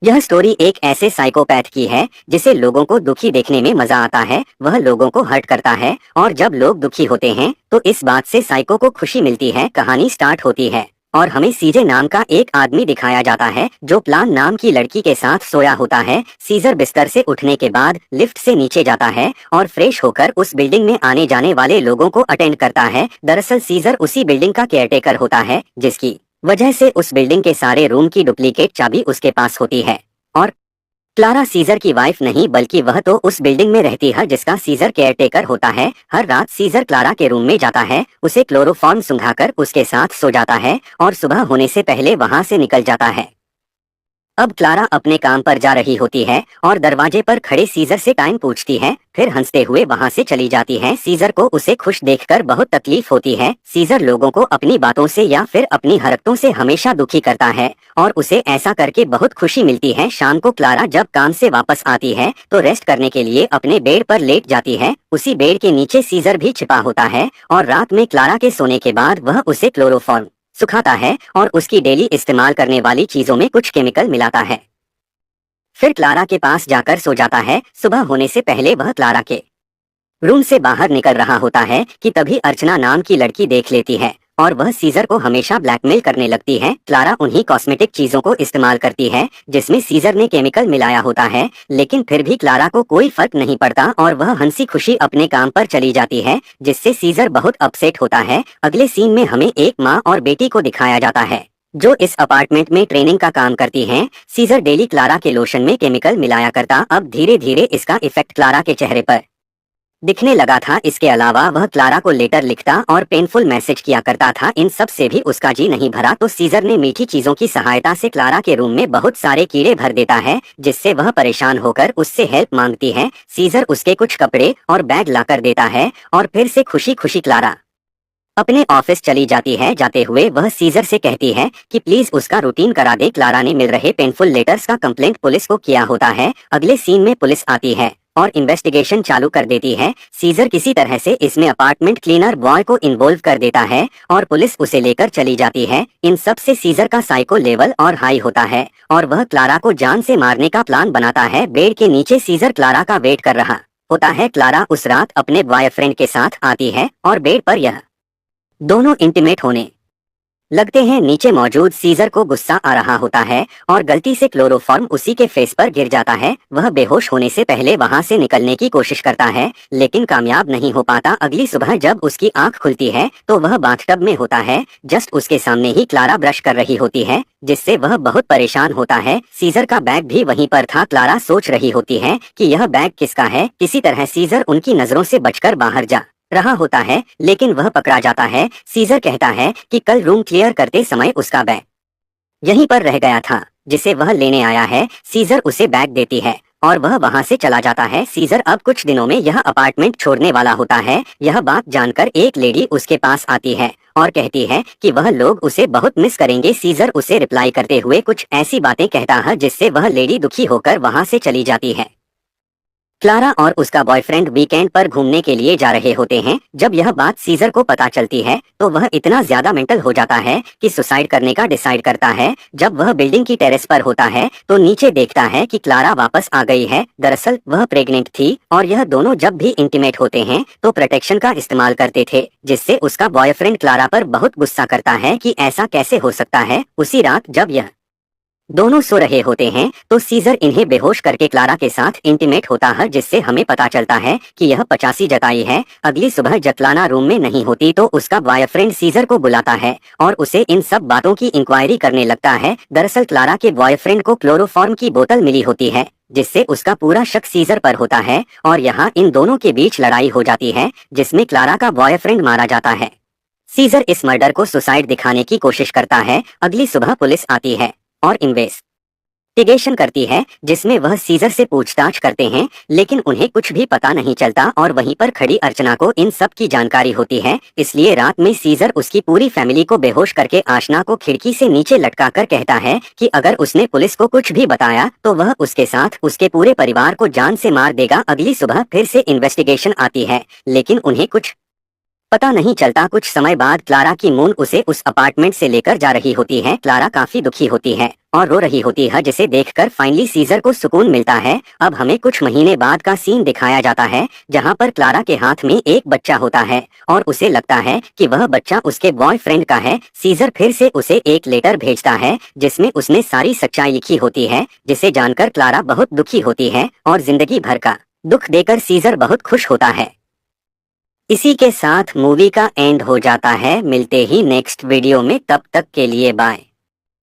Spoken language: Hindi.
यह स्टोरी एक ऐसे साइकोपैथ की है जिसे लोगों को दुखी देखने में मजा आता है, वह लोगों को हर्ट करता है और जब लोग दुखी होते हैं तो इस बात से साइको को खुशी मिलती है। कहानी स्टार्ट होती है और हमें सीजे नाम का एक आदमी दिखाया जाता है जो प्लान नाम की लड़की के साथ सोया होता है। सीजर बिस्तर से उठने के बाद लिफ्ट से नीचे जाता है और फ्रेश होकर उस बिल्डिंग में आने जाने वाले लोगों को अटेंड करता है। दरअसल सीजर उसी बिल्डिंग का केयरटेकर होता है जिसकी वजह से उस बिल्डिंग के सारे रूम की डुप्लीकेट चाबी उसके पास होती है। और क्लारा सीजर की वाइफ नहीं बल्कि वह तो उस बिल्डिंग में रहती है जिसका सीजर केयरटेकर होता है। हर रात सीजर क्लारा के रूम में जाता है, उसे क्लोरोफॉर्म सुंघाकर उसके साथ सो जाता है और सुबह होने से पहले वहां से निकल जाता है। अब क्लारा अपने काम पर जा रही होती है और दरवाजे पर खड़े सीजर से टाइम पूछती है, फिर हंसते हुए वहां से चली जाती है। सीजर को उसे खुश देखकर बहुत तकलीफ होती है। सीजर लोगों को अपनी बातों से या फिर अपनी हरकतों से हमेशा दुखी करता है और उसे ऐसा करके बहुत खुशी मिलती है। शाम को क्लारा जब काम से वापस आती है तो रेस्ट करने के लिए अपने बेड पर लेट जाती है। उसी बेड के नीचे सीजर भी छिपा होता है और रात में क्लारा के सोने के बाद वह उसे क्लोरोफॉर्म सुखाता है और उसकी डेली इस्तेमाल करने वाली चीजों में कुछ केमिकल मिलाता है। फिर क्लारा के पास जाकर सो जाता है। सुबह होने से पहले वह क्लारा के रूम से बाहर निकल रहा होता है कि तभी अर्चना नाम की लड़की देख लेती है और वह सीजर को हमेशा ब्लैकमेल करने लगती है। क्लारा उन्हीं कॉस्मेटिक चीजों को इस्तेमाल करती है जिसमें सीजर ने केमिकल मिलाया होता है, लेकिन फिर भी क्लारा को कोई फर्क नहीं पड़ता और वह हंसी खुशी अपने काम पर चली जाती है, जिससे सीजर बहुत अपसेट होता है। अगले सीन में हमें एक माँ और बेटी को दिखाया जाता है जो इस अपार्टमेंट में ट्रेनिंग का काम करती हैं। सीजर डेली क्लारा के लोशन में केमिकल मिलाया करता, अब धीरे धीरे इसका इफेक्ट क्लारा के चेहरे पर दिखने लगा था। इसके अलावा वह क्लारा को लेटर लिखता और पेनफुल मैसेज किया करता था। इन सब से भी उसका जी नहीं भरा तो सीजर ने मीठी चीजों की सहायता से क्लारा के रूम में बहुत सारे कीड़े भर देता है, जिससे वह परेशान होकर उससे हेल्प मांगती है। सीजर उसके कुछ कपड़े और बैग लाकर देता है और फिर से खुशी खुशी क्लारा अपने ऑफिस चली जाती है। जाते हुए वह सीजर से कहती है कि प्लीज उसका रूटीन करा दे। क्लारा ने मिल रहे पेनफुल लेटर्स का कंप्लेंट पुलिस को किया होता है। अगले सीन में पुलिस आती है और इन्वेस्टिगेशन चालू कर देती है। सीजर किसी तरह से इसमें अपार्टमेंट क्लीनर बॉय को इन्वॉल्व कर देता है और पुलिस उसे लेकर चली जाती है। इन सब से सीजर का साइको लेवल और हाई होता है और वह क्लारा को जान से मारने का प्लान बनाता है। बेड के नीचे सीजर क्लारा का वेट कर रहा होता है। क्लारा उस रात अपने बॉयफ्रेंड के साथ आती है और बेड पर यह दोनों इंटीमेट होने लगते हैं। नीचे मौजूद सीजर को गुस्सा आ रहा होता है और गलती से क्लोरोफॉर्म उसी के फेस पर गिर जाता है। वह बेहोश होने से पहले वहां से निकलने की कोशिश करता है लेकिन कामयाब नहीं हो पाता। अगली सुबह जब उसकी आंख खुलती है तो वह बाथटब में होता है। जस्ट उसके सामने ही क्लारा ब्रश कर रही होती है, जिससे वह बहुत परेशान होता है। सीजर का बैग भी वहीं पर था। क्लारा सोच रही होती है कि यह बैग किसका है। किसी तरह सीजर उनकी नजरों से बचकर बाहर जा रहा होता है लेकिन वह पकड़ा जाता है। सीजर कहता है कि कल रूम क्लियर करते समय उसका बैग यहीं पर रह गया था जिसे वह लेने आया है। सीजर उसे बैग देती है और वह वहां से चला जाता है। सीजर अब कुछ दिनों में यह अपार्टमेंट छोड़ने वाला होता है। यह बात जानकर एक लेडी उसके पास आती है और कहती है कि वह लोग उसे बहुत मिस करेंगे। सीजर उसे रिप्लाई करते हुए कुछ ऐसी बातें कहता है जिससे वह लेडी दुखी होकर वहां से चली जाती है। क्लारा और उसका बॉयफ्रेंड वीकेंड पर घूमने के लिए जा रहे होते हैं। जब यह बात सीजर को पता चलती है तो वह इतना ज्यादा मेंटल हो जाता है कि सुसाइड करने का डिसाइड करता है। जब वह बिल्डिंग की टेरेस पर होता है तो नीचे देखता है कि क्लारा वापस आ गई है। दरअसल वह प्रेग्नेंट थी और यह दोनों जब भी इंटीमेट होते हैं तो प्रोटेक्शन का इस्तेमाल करते थे, जिससे उसका बॉयफ्रेंड क्लारा पर बहुत गुस्सा करता है कि ऐसा कैसे हो सकता है। उसी रात जब यह दोनों सो रहे होते हैं तो सीजर इन्हें बेहोश करके क्लारा के साथ इंटीमेट होता है, जिससे हमें पता चलता है कि यह 85 जताई है। अगली सुबह जतलाना रूम में नहीं होती तो उसका बॉयफ्रेंड सीजर को बुलाता है और उसे इन सब बातों की इंक्वायरी करने लगता है। दरअसल क्लारा के बॉयफ्रेंड को क्लोरोफॉर्म की बोतल मिली होती है, जिससे उसका पूरा शक सीजर पर होता है और यहाँ इन दोनों के बीच लड़ाई हो जाती है जिसमें क्लारा का बॉयफ्रेंड मारा जाता है। सीजर इस मर्डर को सुसाइड दिखाने की कोशिश करता है। अगली सुबह पुलिस आती है और इन्वेस्टिगेशन करती है जिसमें वह सीजर से पूछताछ करते हैं, लेकिन उन्हें कुछ भी पता नहीं चलता और वहीं पर खड़ी अर्चना को इन सब की जानकारी होती है। इसलिए रात में सीजर उसकी पूरी फैमिली को बेहोश करके आशना को खिड़की से नीचे लटकाकर कहता है कि अगर उसने पुलिस को कुछ भी बताया तो वह उसके साथ उसके पूरे परिवार को जान से मार देगा। अगली सुबह फिर से इन्वेस्टिगेशन आती है लेकिन उन्हें कुछ पता नहीं चलता। कुछ समय बाद क्लारा की मून उसे उस अपार्टमेंट से लेकर जा रही होती है। क्लारा काफी दुखी होती है और रो रही होती है, जिसे देखकर फाइनली सीजर को सुकून मिलता है। अब हमें कुछ महीने बाद का सीन दिखाया जाता है जहां पर क्लारा के हाथ में एक बच्चा होता है और उसे लगता है कि वह बच्चा उसके बॉयफ्रेंड का है। सीजर फिर से उसे एक लेटर भेजता है जिसमें उसने सारी सच्चाई लिखी होती है, जिसे जानकर क्लारा बहुत दुखी होती है और जिंदगी भर का दुख देकर सीजर बहुत खुश होता है। इसी के साथ मूवी का एंड हो जाता है। मिलते ही नेक्स्ट वीडियो में, तब तक के लिए बाय।